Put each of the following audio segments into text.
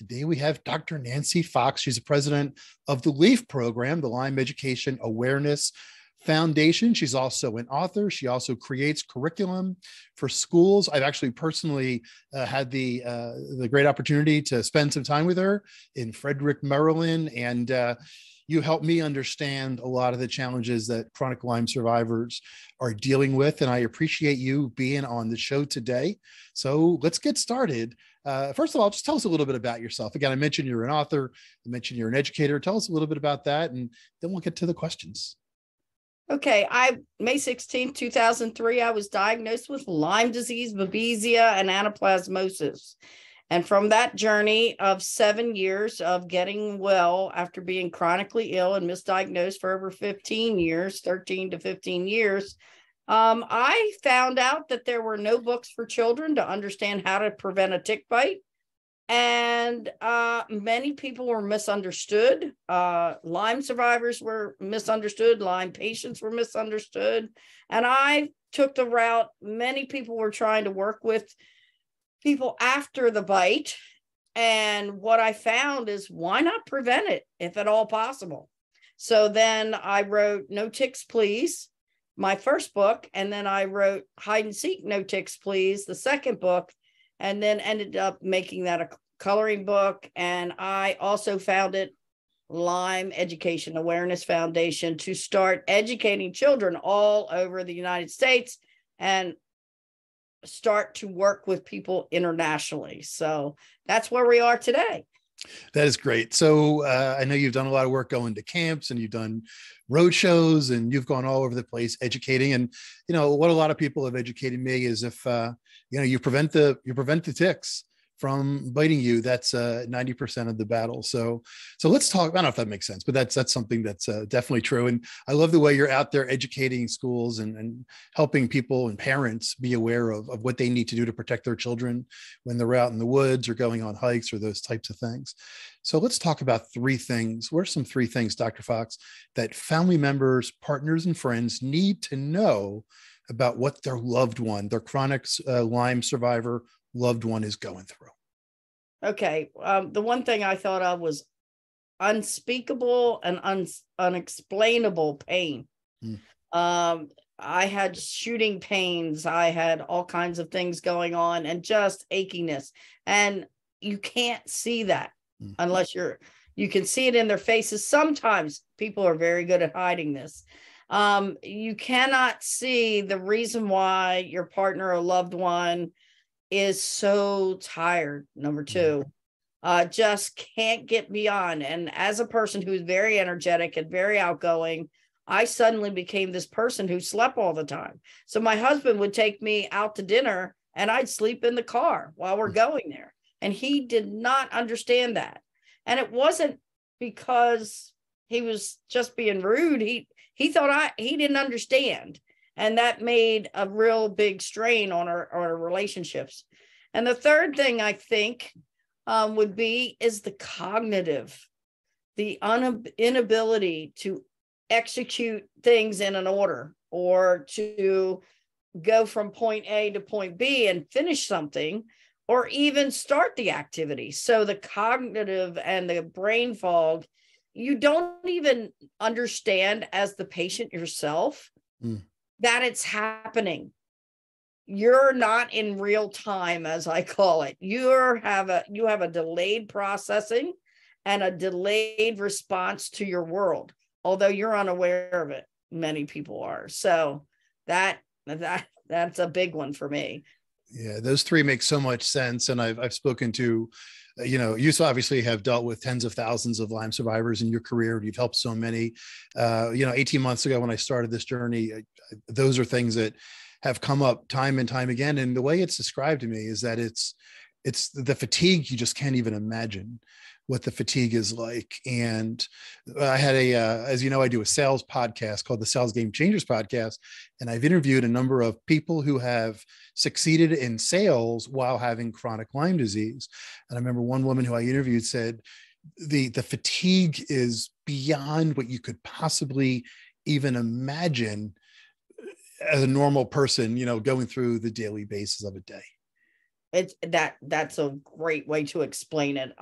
Today we have Dr. Nancy Fox. She's the president of the LEAF program, the Lyme Education Awareness Foundation. She's also an author. She also creates curriculum for schools. I've actually personally had the great opportunity to spend some time with her in Frederick, Maryland, and you helped me understand a lot of the challenges that chronic Lyme survivors are dealing with, and I appreciate you being on the show today. So let's get started. First of all, just tell us a little bit about yourself. Again, I mentioned you're an author. I mentioned you're an educator. Tell us a little bit about that, and then we'll get to the questions. Okay, May 16th, 2003, I was diagnosed with Lyme disease, Babesia, and anaplasmosis. And from that journey of 7 years of getting well after being chronically ill and misdiagnosed for over 15 years, 13 to 15 years, I found out that there were no books for children to understand how to prevent a tick bite. And many people were misunderstood. Lyme survivors were misunderstood. Lyme patients were misunderstood. And I took the route many people were trying to work with people after the bite. And what I found is, why not prevent it if at all possible? So then I wrote No Ticks, Please, my first book. And then I wrote Hide and Seek, No Ticks, Please, the second book, and then ended up making that a coloring book. And I also founded Lyme Education Awareness Foundation to start educating children all over the United States and start to work with people internationally. So that's where we are today. That is great. So I know you've done a lot of work going to camps, and you've done road shows, and you've gone all over the place educating. And you know what a lot of people have educated me is, if you prevent the ticks from biting you, that's 90% of the battle. So let's talk. I don't know if that makes sense, but that's something that's definitely true. And I love the way you're out there educating schools and helping people and parents be aware of what they need to do to protect their children when they're out in the woods or going on hikes or those types of things. So let's talk about three things. What are some three things, Dr. Fox, that family members, partners, and friends need to know about what their loved one, their chronic Lyme survivor loved one, is going through? Okay. The one thing I thought of was unspeakable and unexplainable pain. I had shooting pains. I had all kinds of things going on and just achiness. And you can't see that unless you can see it in their faces. Sometimes people are very good at hiding this. You cannot see the reason why your partner or loved one is so tired. Number two, just can't get beyond. And as a person who's very energetic and very outgoing, I suddenly became this person who slept all the time. So my husband would take me out to dinner and I'd sleep in the car while we're going there. And he did not understand that. And it wasn't because he was just being rude. He thought he didn't understand. And that made a real big strain on our relationships. And the third thing I think is the cognitive, the inability to execute things in an order or to go from point A to point B and finish something or even start the activity. So the cognitive and the brain fog, you don't even understand as the patient yourself that it's happening. You're not in real time, as I call it. You have a delayed processing and a delayed response to your world, although you're unaware of it. Many people are. So that's a big one for me. Yeah, those three make so much sense. And I've spoken to, you obviously have dealt with tens of thousands of Lyme survivors in your career. You've helped so many. 18 months ago when I started this journey, those are things that have come up time and time again. And the way it's described to me is that it's the fatigue. You just can't even imagine what the fatigue is like. And I had as you know, I do a sales podcast called the Sales Game Changers Podcast. And I've interviewed a number of people who have succeeded in sales while having chronic Lyme disease. And I remember one woman who I interviewed said, the fatigue is beyond what you could possibly even imagine as a normal person, going through the daily basis of a day. That's a great way to explain it.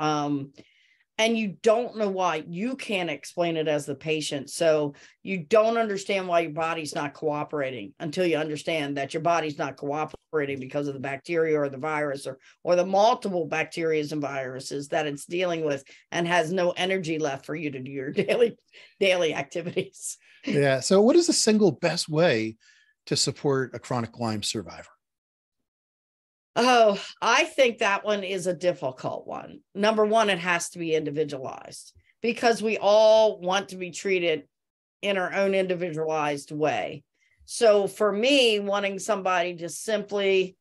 And you don't know why. You can't explain it as the patient. So you don't understand why your body's not cooperating until you understand that your body's not cooperating because of the bacteria or the virus or the multiple bacteria and viruses that it's dealing with, and has no energy left for you to do your daily activities. Yeah. So what is the single best way to support a chronic Lyme survivor? Oh, I think that one is a difficult one. Number one, it has to be individualized, because we all want to be treated in our own individualized way. So for me, wanting somebody to simply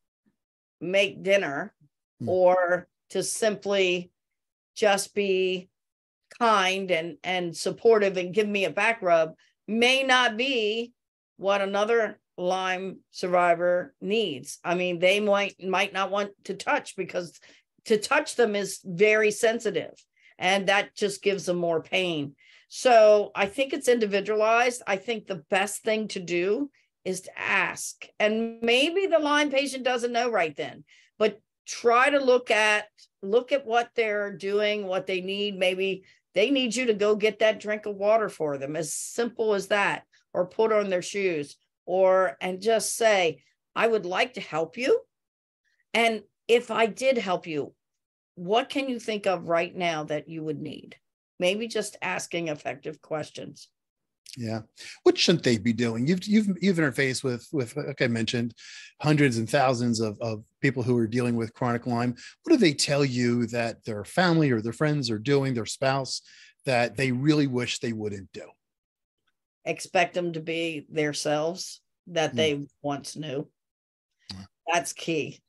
make dinner or to simply just be kind and supportive and give me a back rub may not be what another Lyme survivor needs. I mean, they might not want to touch, because to touch them is very sensitive, and that just gives them more pain. So I think it's individualized. I think the best thing to do is to ask, and maybe the Lyme patient doesn't know right then, but try to look at what they're doing, what they need. Maybe they need you to go get that drink of water for them, as simple as that, or put on their shoes, and just say, I would like to help you. And if I did help you, what can you think of right now that you would need? Maybe just asking effective questions. Yeah. What shouldn't they be doing? You've interfaced with, like I mentioned, hundreds and thousands of people who are dealing with chronic Lyme. What do they tell you that their family or their friends are doing, their spouse, that they really wish they wouldn't do? Expect them to be themselves that they once knew. That's key.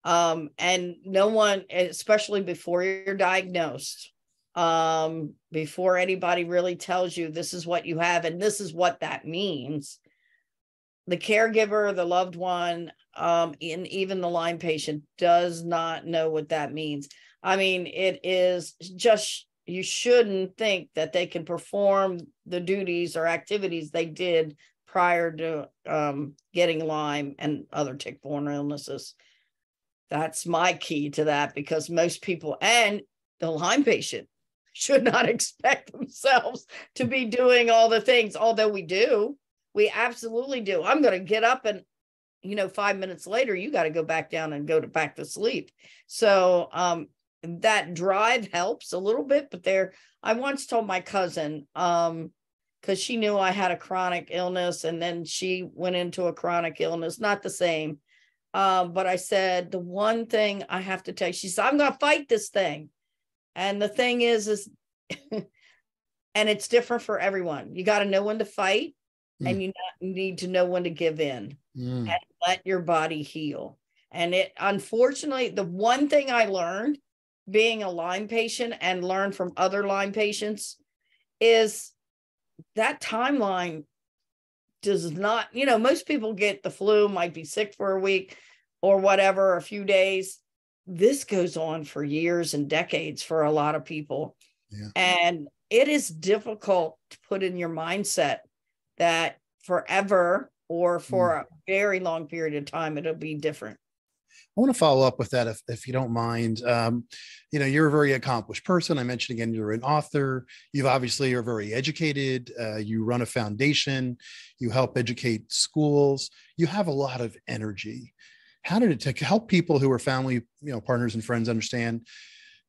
And no one, especially before you're diagnosed, before anybody really tells you this is what you have and this is what that means, the caregiver, the loved one, and even the Lyme patient does not know what that means. I mean, it is just, you shouldn't think that they can perform the duties or activities they did prior to getting Lyme and other tick-borne illnesses. That's my key to that, because most people and the Lyme patient should not expect themselves to be doing all the things, although we absolutely do. I'm going to get up and, 5 minutes later, you got to go back down and back to sleep. So that drive helps a little bit, but I once told my cousin, because she knew I had a chronic illness, and then she went into a chronic illness, not the same. But I said, the one thing I have to tell you, she said, I'm going to fight this thing. And the thing is, and it's different for everyone. You got to know when to fight, and you need to know when to give in and let your body heal. And unfortunately, the one thing I learned being a Lyme patient and learned from other Lyme patients is that timeline does not, most people get the flu, might be sick for a week or whatever, a few days. This goes on for years and decades for a lot of people. Yeah. And it is difficult to put in your mindset that forever or for a very long period of time, it'll be different. I want to follow up with that, if you don't mind. You're a very accomplished person. I mentioned again, you're an author. You obviously are very educated. You run a foundation. You help educate schools. You have a lot of energy. How did it to help people who are family, partners and friends understand,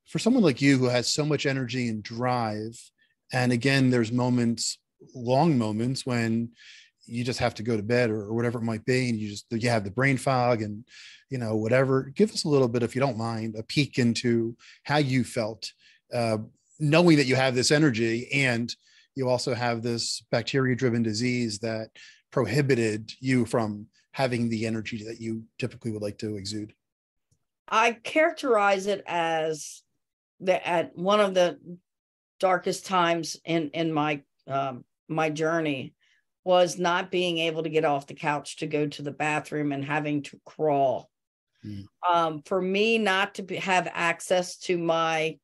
for someone like you who has so much energy and drive, and again, there's long moments when you just have to go to bed or whatever it might be, and you have the brain fog and whatever. Give us a little bit, if you don't mind, a peek into how you felt, knowing that you have this energy and you also have this bacteria-driven disease that prohibited you from having the energy that you typically would like to exude. I characterize it as at one of the darkest times in my my journey was not being able to get off the couch to go to the bathroom and having to crawl. For me, not to have access to my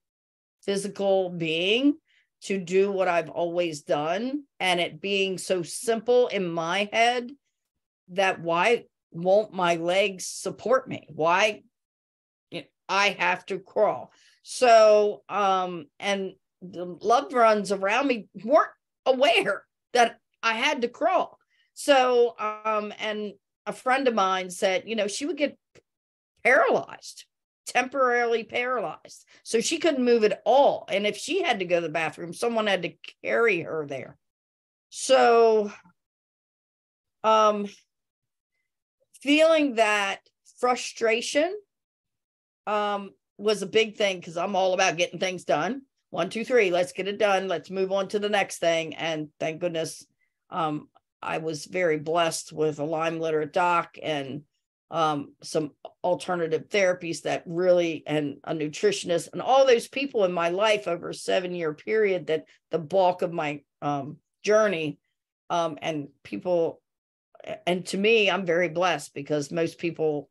physical being to do what I've always done, and it being so simple in my head that why won't my legs support me? Why? I have to crawl. So, and the loved ones around me weren't aware that I had to crawl. So, and a friend of mine said, she would get paralyzed, temporarily paralyzed. So she couldn't move at all. And if she had to go to the bathroom, someone had to carry her there. So, feeling that frustration, was a big thing, because I'm all about getting things done. 1, 2, 3, let's get it done. Let's move on to the next thing. And thank goodness, I was very blessed with a Lyme literate doc and some alternative therapies that really, and a nutritionist, and all those people in my life over a 7-year period, that the bulk of my journey, and people, and to me, I'm very blessed, because most people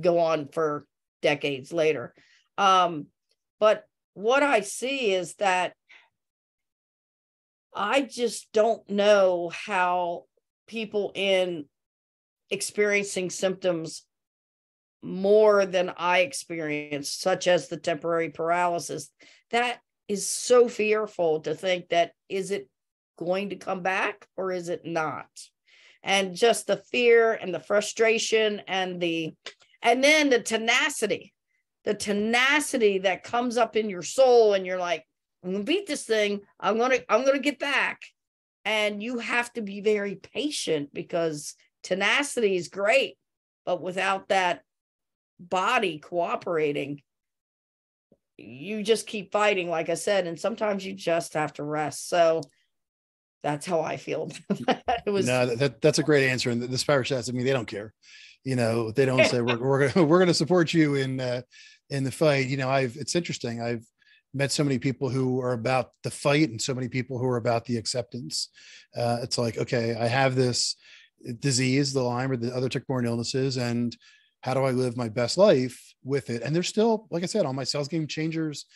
go on for decades later. But what I see is that I just don't know how people in experiencing symptoms more than I experienced, such as the temporary paralysis, that is so fearful to think that, is it going to come back or is it not? And just the fear and the frustration and then the tenacity that comes up in your soul, and you're like, I'm gonna beat this thing. I'm gonna get back. And you have to be very patient, because tenacity is great, but without that body cooperating, you just keep fighting, like I said, and sometimes you just have to rest. So that's how I feel. It was that's a great answer. And the Spire Chats, I mean, they don't care. They don't say we're gonna support you in the fight. It's interesting. I've met so many people who are about the fight, and so many people who are about the acceptance. It's like, okay, I have this disease, the Lyme or the other tick-borne illnesses, and how do I live my best life with it? And there's still, like I said, on my Sales Game Changers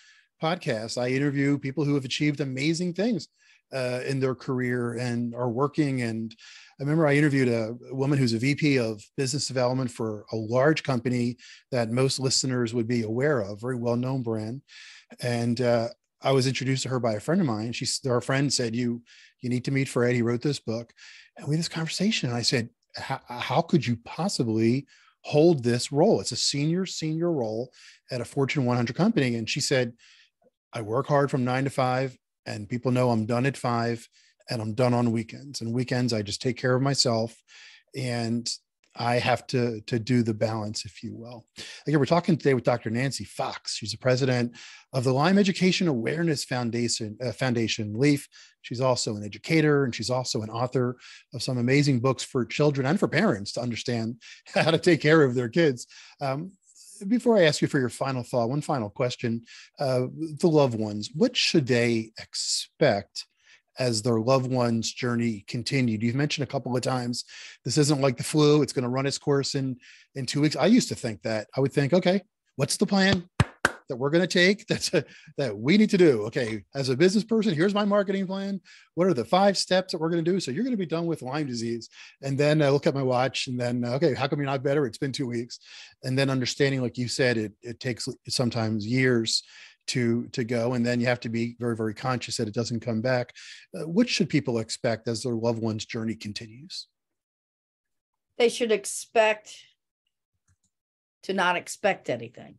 podcast, I interview people who have achieved amazing things in their career and are working. And I remember I interviewed a woman who's a VP of business development for a large company that most listeners would be aware of, very well-known brand. And I was introduced to her by a friend of mine. Our friend said, you need to meet Fred. He wrote this book. And we had this conversation. And I said, how could you possibly hold this role? It's a senior role at a Fortune 100 company. And she said, I work hard from 9 to 5, and people know I'm done at 5, and I'm done on weekends. And weekends, I just take care of myself, and I have to do the balance, if you will. Again, we're talking today with Dr. Nancy Fox. She's the president of the Lyme Education Awareness Foundation, LEAF. She's also an educator, and she's also an author of some amazing books for children and for parents to understand how to take care of their kids. Before I ask you for your final thought, one final question, the loved ones, what should they expect as their loved one's journey continued? You've mentioned a couple of times, this isn't like the flu. It's going to run its course in 2 weeks. I used to think that. I would think, okay, what's the plan that we're going to take that we need to do? Okay, as a business person, here's my marketing plan. What are the 5 steps that we're going to do? So you're going to be done with Lyme disease. And then I look at my watch, and then, okay, how come you're not better? It's been 2 weeks. And then understanding, like you said, it takes sometimes years to go. And then you have to be very, very conscious that it doesn't come back. What should people expect as their loved one's journey continues? They should expect to not expect anything.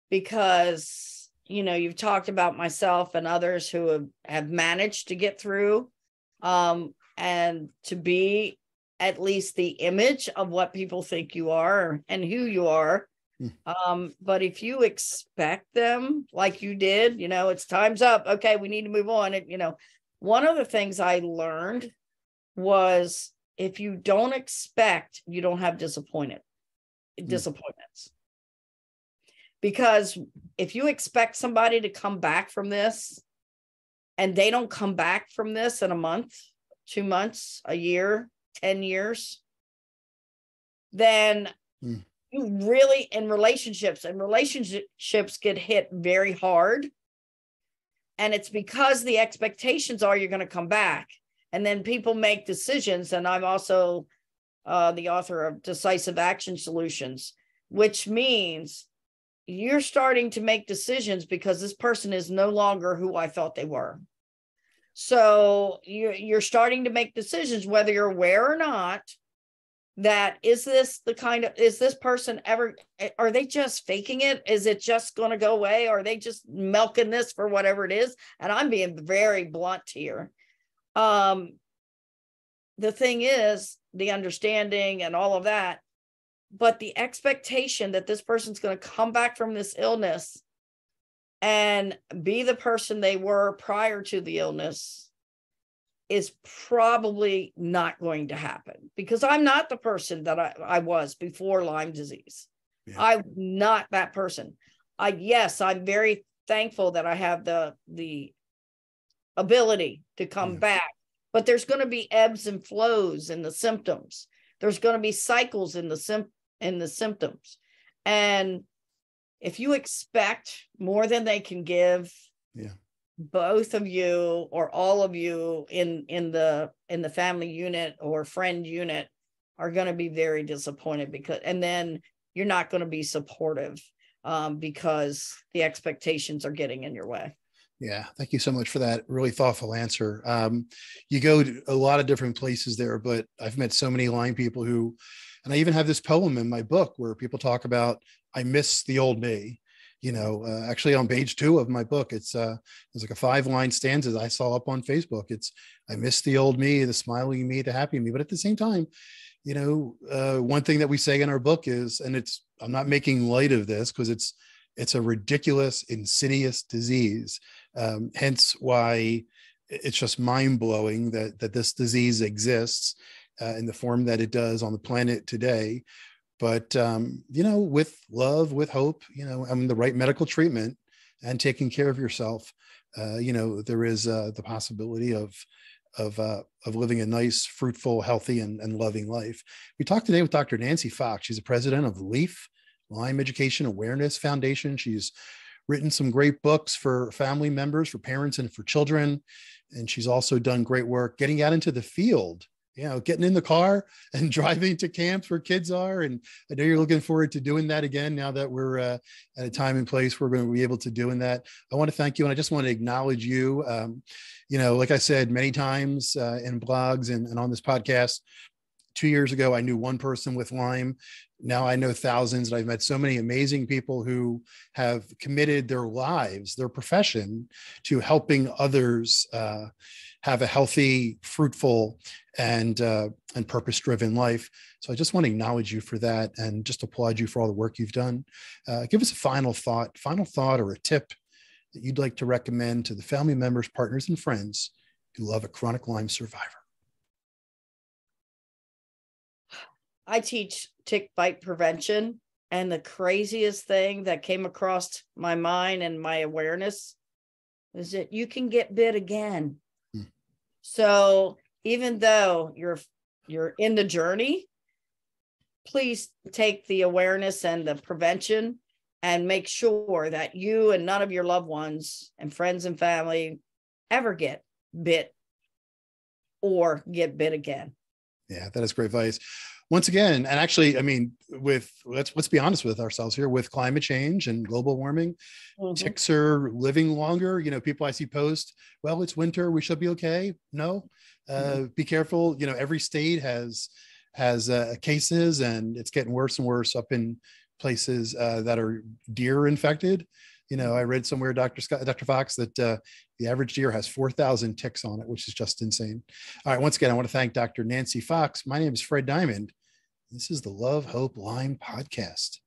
Because, you've talked about myself and others who have managed to get through, and to be at least the image of what people think you are and who you are. But if you expect them, like you did, it's time's up. Okay, we need to move on. One of the things I learned was, if you don't expect, you don't have disappointments. Because if you expect somebody to come back from this, and they don't come back from this in a month, 2 months, a year, 10 years, then you really, in relationships get hit very hard. And it's because the expectations are you're going to come back. And then people make decisions. And I'm also the author of Decisive Action Solutions, which means you're starting to make decisions because this person is no longer who I thought they were. So you're starting to make decisions, whether you're aware or not, that is this person ever, are they just faking it? Is it just going to go away? Or are they just milking this for whatever it is? And I'm being very blunt here. The thing is, the understanding and all of that, but the expectation that this person's going to come back from this illness and be the person they were prior to the illness is probably not going to happen, because I'm not the person that I was before Lyme disease. Yeah. I'm not that person. Yes, I'm very thankful that I have the ability to come back, but there's going to be ebbs and flows in the symptoms. There's going to be cycles in the symptoms. And if you expect more than they can give, both of you or all of you in the family unit or friend unit are going to be very disappointed, and then you're not going to be supportive because the expectations are getting in your way. Yeah. Thank you so much for that really thoughtful answer. You go to a lot of different places there, but I've met so many Lyme people who, and I even have this poem in my book where people talk about, I miss the old me. Actually on page 2 of my book, it's like a 5-line stanza I saw up on Facebook. It's, I miss the old me, the smiling me, the happy me. But at the same time, one thing that we say in our book is, and I'm not making light of this because it's a ridiculous, insidious disease. Hence why it's just mind blowing that this disease exists in the form that it does on the planet today. But, with love, with hope, the right medical treatment and taking care of yourself, there is the possibility of living a nice, fruitful, healthy, and loving life. We talked today with Dr. Nancy Fox. She's the president of LEAF, Lyme Education Awareness Foundation. She's written some great books for family members, for parents, and for children. And she's also done great work getting out into the field, getting in the car and driving to camps where kids are. And I know you're looking forward to doing that again now that we're at a time and place where we're going to be able to doing that. I want to thank you. And I just want to acknowledge you. Like I said many times in blogs and on this podcast, 2 years ago, I knew one person with Lyme. Now I know thousands, and I've met so many amazing people who have committed their lives, their profession, to helping others have a healthy, fruitful, and purpose-driven life. So I just want to acknowledge you for that and just applaud you for all the work you've done. Give us a final thought or a tip that you'd like to recommend to the family members, partners, and friends who love a chronic Lyme survivor. I teach tick bite prevention, and the craziest thing that came across my mind and my awareness is that you can get bit again. So even though you're in the journey, please take the awareness and the prevention and make sure that you and none of your loved ones and friends and family ever get bit or get bit again. Yeah, that is great advice. Once again, and actually, let's be honest with ourselves here, with climate change and global warming, ticks are living longer. People I see post, well, it's winter, we should be okay. No, be careful. Every state has cases, and it's getting worse and worse up in places that are deer infected. I read somewhere, Dr. Fox, that the average deer has 4,000 ticks on it, which is just insane. All right. Once again, I want to thank Dr. Nancy Fox. My name is Fred Diamond. This is the Love, Hope, Lyme podcast.